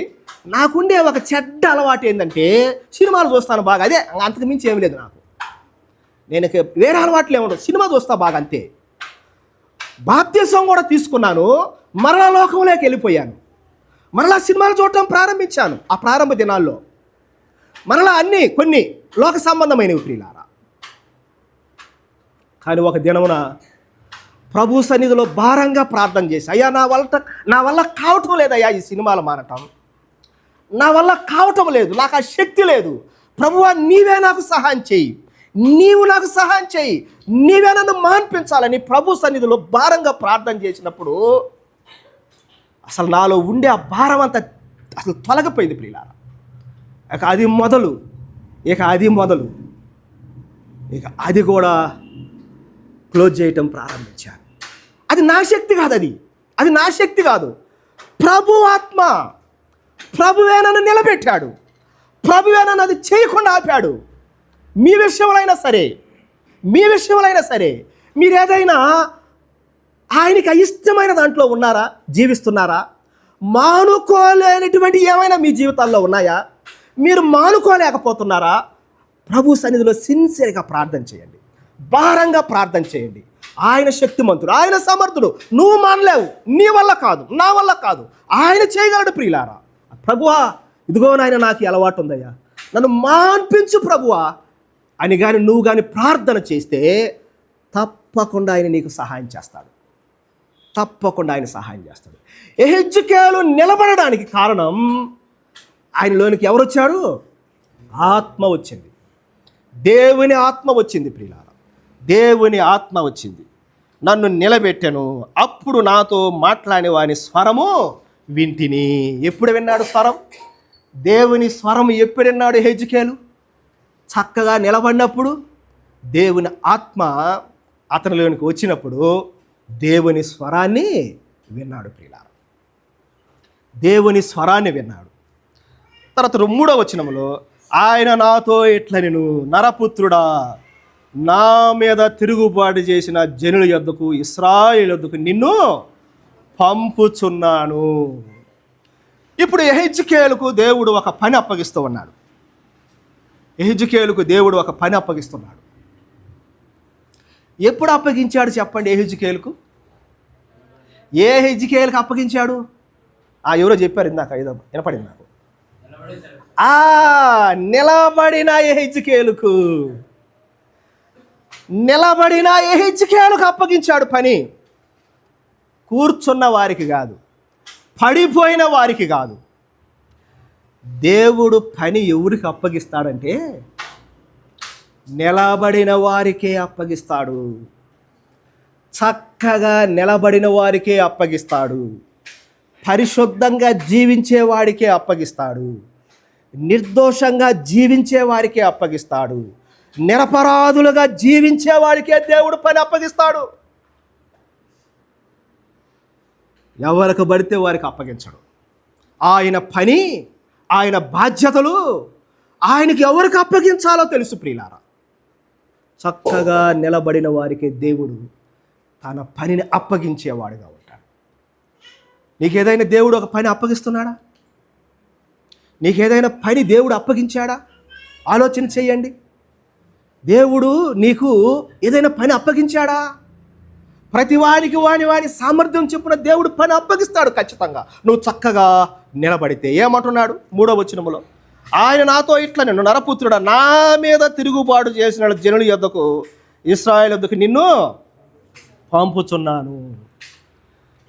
నాకుండే ఒక చెడ్డ అలవాటు ఏంటంటే సినిమాలు చూస్తాను బాగా. అదే, అంతకు మించి ఏమి లేదు నాకు. నేను వేరే అలవాట్లు ఏముండవు, సినిమా చూస్తా బాగా, అంతే. బాప్తిసం కూడా తీసుకున్నాను, మరలా లోకంలోకి వెళ్ళిపోయాను. మరలా సినిమాలు చూడటం ప్రారంభించాను. ఆ ప్రారంభ దినాల్లో మరలా కొన్ని లోక సంబంధమైనవి ప్రియులారా. కానీ ఒక దినమున ప్రభు సన్నిధిలో భారంగా ప్రార్థన చేసి, అయ్యా నా వల్ల కావటం లేదయ్యా ఈ సినిమాలు మానటం. నా వల్ల కావటం లేదు, నాకు ఆ శక్తి లేదు. ప్రభువా, నీవే నాకు సహాయం చేయి, నీవే నన్ను మాన్పించాలని ప్రభు సన్నిధిలో భారంగా ప్రార్థన చేసినప్పుడు అసలు నాలో ఉండే ఆ భారం అంతా అసలు తొలగిపోయింది ప్రియులారా. ఇక అది కూడా క్లోజ్ చేయటం ప్రారంభించాను. అది నా శక్తి కాదు, ప్రభు ఆత్మ. ప్రభువే నన్ను నిలబెట్టాడు, ప్రభువే నన్ను అది చేయకుండా ఆపాడు. మీ విషయంలో సరే మీరు ఏదైనా ఆయనకి అయిష్టమైన దాంట్లో ఉన్నారా, జీవిస్తున్నారా? మానుకోలేనటువంటి ఏమైనా మీ జీవితాల్లో ఉన్నాయా? మీరు మానుకోలేకపోతున్నారా? ప్రభు సన్నిధిలో సిన్సియర్గా ప్రార్థన చేయండి, భారంగా ప్రార్థన చేయండి. ఆయన శక్తిమంతుడు, ఆయన సమర్థుడు. నువ్వు మానలేవు, నీ వల్ల కాదు, నా వల్ల కాదు, ఆయన చేయగలడు ప్రియులారా. ప్రభువా, ఇదిగో నాయన నాకు అలవాటు ఉందయ్యా, నన్ను మాన్పించు ప్రభువా అని కానీ నువ్వు కానీ ప్రార్థన చేస్తే తప్పకుండా ఆయన నీకు సహాయం చేస్తాడు. యెహెజ్కేలు నిలబడడానికి కారణం ఆయనలోనికి ఎవరు వచ్చారు? ఆత్మ వచ్చింది. దేవుని ఆత్మ వచ్చింది ప్రియులారా, దేవుని ఆత్మ వచ్చింది. నన్ను నిలబెట్టెను. అప్పుడు నాతో మాట్లాడే వాని స్వరము వింటిని. ఎప్పుడు విన్నాడు స్వరం? దేవుని స్వరం ఎప్పుడు విన్నాడు యెహెజ్కేలు? చక్కగా నిలబడినప్పుడు, దేవుని ఆత్మ అతనిలోనికి వచ్చినప్పుడు దేవుని స్వరాన్ని విన్నాడు ప్రియులారా. దేవుని స్వరాన్ని విన్నాడు. తర్వాత 3వ వచనంలో ఆయన నాతో ఇట్లనెను, నరపుత్రుడా, నా మీద తిరుగుబాటు చేసిన జనుల యొద్దకు, ఇశ్రాయేలు యొద్దకు నిన్ను పంపుచున్నాను. ఇప్పుడు యెహెజ్కేలుకు దేవుడు ఒక పని అప్పగిస్తున్నాడు. ఎప్పుడు అప్పగించాడు చెప్పండి? యెహెజ్కేలుకు అప్పగించాడు? ఎవరో చెప్పారు ఇందాక, ఏదో వినపడింది నాకు. నిలబడిన యెహెజ్కేలుకు అప్పగించాడు పని. కూర్చున్న వారికి కాదు, పడిపోయిన వారికి కాదు. దేవుడు పని ఎవరికి అప్పగిస్తాడంటే నిలబడిన వారికే అప్పగిస్తాడు. చక్కగా నిలబడిన వారికే అప్పగిస్తాడు. పరిశుద్ధంగా జీవించే వాడికే అప్పగిస్తాడు, నిర్దోషంగా జీవించే వారికే అప్పగిస్తాడు, నిరపరాధులుగా జీవించే వాడికే దేవుడు పని అప్పగిస్తాడు. ఎవరికి పడితే వారికి అప్పగించడు. ఆయన పని, ఆయన బాధ్యతలు ఆయనకి ఎవరికి అప్పగించాలో తెలుసు ప్రియులారా. చక్కగా నిలబడిన వారికి దేవుడు తన పనిని అప్పగించేవాడుగా ఉంటాడు. నీకేదైనా దేవుడు ఒక పని అప్పగిస్తున్నాడా? నీకేదైనా పని దేవుడు అప్పగించాడా? ఆలోచన చేయండి. దేవుడు నీకు ఏదైనా పని అప్పగించాడా? ప్రతి వానికి వాని సామర్థ్యం చొప్పున దేవుడు పని అప్పగిస్తాడు ఖచ్చితంగా, నువ్వు చక్కగా నిలబడితే. ఏమంటున్నాడు 3వ వచనములో? ఆయన నాతో ఇట్లా, నిన్ను నరపుత్రుడా, నా మీద తిరుగుబాటు చేసిన జనుల యొద్దకు, ఇశ్రాయేలు యొద్దకు నిన్ను పంపుచున్నాను.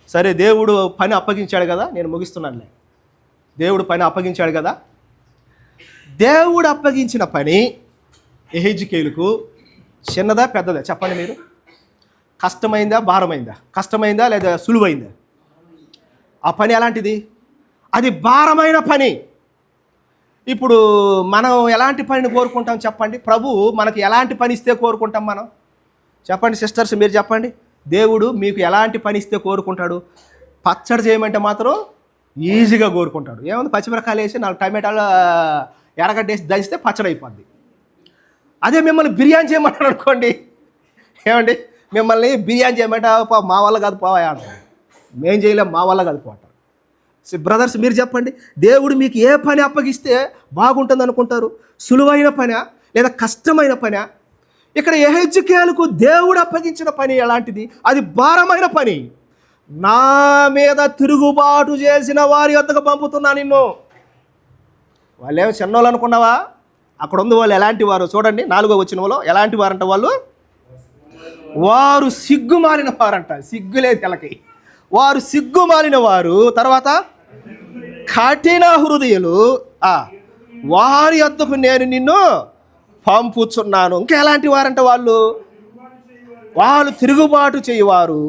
సరే, దేవుడు పని అప్పగించాడు కదా, నేను ముగిస్తున్నానులే. దేవుడు పని అప్పగించాడు కదా. దేవుడు అప్పగించిన పని యెహెజ్కేలుకు చిన్నదా పెద్దదా చెప్పండి మీరు? కష్టమైందా భారమైందా? కష్టమైందా లేదా సులువైందా? ఆ పని ఎలాంటిది? అది భారమైన పని. ఇప్పుడు మనం ఎలాంటి పనిని కోరుకుంటాం చెప్పండి? ప్రభు మనకి ఎలాంటి పని ఇస్తే కోరుకుంటాం మనం? చెప్పండి సిస్టర్స్, మీరు చెప్పండి. దేవుడు మీకు ఎలాంటి పని ఇస్తే కోరుకుంటాడు? పచ్చడి చేయమంటే మాత్రం ఈజీగా కోరుకుంటాడు. ఏముంది, పచ్చిమిరకాయలు వేసి 4 టమాటాలు ఎరగడ్డేసి దంచితే పచ్చడి అయిపోద్ది. అదే మిమ్మల్ని బిర్యానీ చేయమంటాడు అనుకోండి, ఏమండి, మిమ్మల్ని బిర్యానీ చేయమంటే మా వల్ల కాదు పోవా అంటారు. మేం చేయలేం, మా వల్ల కాదు పోతారు. బ్రదర్స్, మీరు చెప్పండి, దేవుడు మీకు ఏ పని అప్పగిస్తే బాగుంటుంది అనుకుంటారు? సులువైన పనా లేదా కష్టమైన పనా? ఇక్కడ యెహెజ్కేలుకు దేవుడు అప్పగించిన పని ఎలాంటిది? అది భారమైన పని. నా మీద తిరుగుబాటు చేసిన వారి వద్దకు పంపుతున్నా నిన్ను. వాళ్ళేమో చిన్నోళ్ళు అనుకున్నావా? అక్కడ ఉంది వాళ్ళు ఎలాంటి వారు చూడండి. 4వ వచనంలో ఎలాంటి వారంట వాళ్ళు? వారు సిగ్గుమాలిన వారంట. సిగ్గులేదు తెలకి. వారు సిగ్గుమాలిన వారు. తర్వాత కఠిన హృదయులు, వారి వద్దకు నేను నిన్ను పంపుచున్నాను. ఇంకా ఎలాంటి వారంట వాళ్ళు? వాళ్ళు తిరుగుబాటు చేయవారు,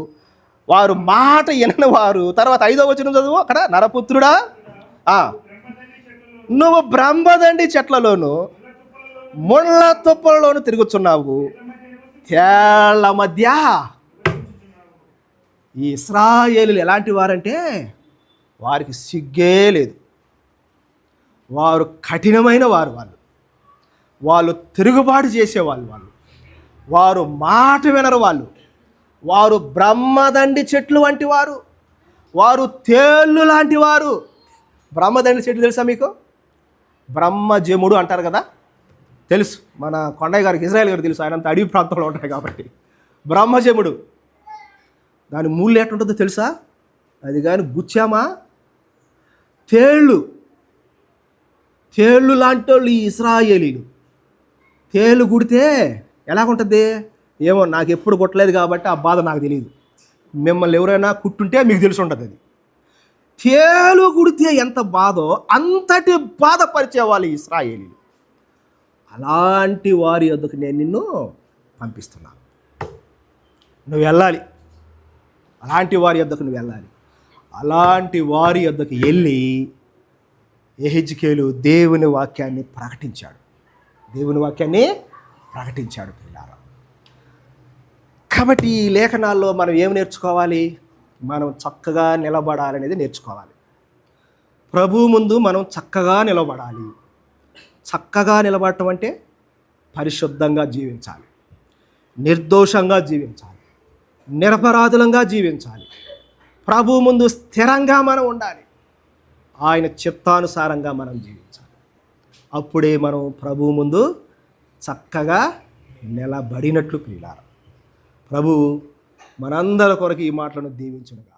వారు మాట వినని వారు. తర్వాత 5వ వచనం చదువు అక్కడ. నరపుత్రుడా, నువ్వు బ్రహ్మదండి చెట్లలోను ముళ్ళ తుప్పలలోను తిరుగుతున్నావు, తేళ్ల మధ్య. ఈ ఇశ్రాయేలులు ఎలాంటి వారంటే వారికి సిగ్గే లేదు. వారు కఠినమైన వారు. వాళ్ళు తిరుగుబాటు చేసేవాళ్ళు. వారు మాట వినరు. వారు బ్రహ్మదండి చెట్లు వంటి వారు. వారు తేళ్ళు లాంటి వారు. బ్రహ్మదండి చెట్లు తెలుసా మీకు? బ్రహ్మజముడు అంటారు కదా, తెలుసు. మన కొండయ్య గారికి, ఇజ్రాయేల్ గారికి తెలుసు. ఆయనంత అడవి ప్రాంతంలో ఉంటాయి కాబట్టి. బ్రహ్మజముడు, దాని మూల్యం ఎట్టుంటుందో తెలుసా? అది కానీ గుచ్చామా, తేళ్ళు లాంటి వాళ్ళు ఈ ఇశ్రాయేలీలు. తేళ్ళు గుడితే ఎలాగుంటుంది ఏమో, నాకు ఎప్పుడు కొట్టలేదు కాబట్టి ఆ బాధ నాకు తెలియదు. మిమ్మల్ని ఎవరైనా కుట్టుంటే మీకు తెలిసి ఉంటుంది. అది తేలు గుడితే ఎంత బాధో అంతటి బాధపరిచేవాళ్ళు ఈ ఇశ్రాయేలీలు. అలాంటి వారి వద్దకు నేను నిన్ను పంపిస్తున్నాను. నువ్వు వెళ్ళాలి. అలాంటి వారి వద్దకు నువ్వు వెళ్ళాలి. అలాంటి వారి వద్దకు వెళ్ళి యెహెజ్కేలు దేవుని వాక్యాన్ని ప్రకటించాడు. పిల్లారా. కాబట్టి ఈ లేఖనాల్లో మనం ఏం నేర్చుకోవాలి? మనం చక్కగా నిలబడాలనేది నేర్చుకోవాలి. ప్రభువు ముందు మనం చక్కగా నిలబడాలి. చక్కగా నిలబడటం అంటే పరిశుద్ధంగా జీవించాలి, నిర్దోషంగా జీవించాలి, నిరపరాధులంగా జీవించాలి. ప్రభువు ముందు స్థిరంగా మనం ఉండాలి. ఆయన చిత్తానుసారంగా మనం జీవించాలి. అప్పుడే మనం ప్రభువు ముందు చక్కగా నిలబడినట్లు ప్రియులారా. ప్రభువు మనందరి కొరకు ఈ మాటలను దీవించునుగా.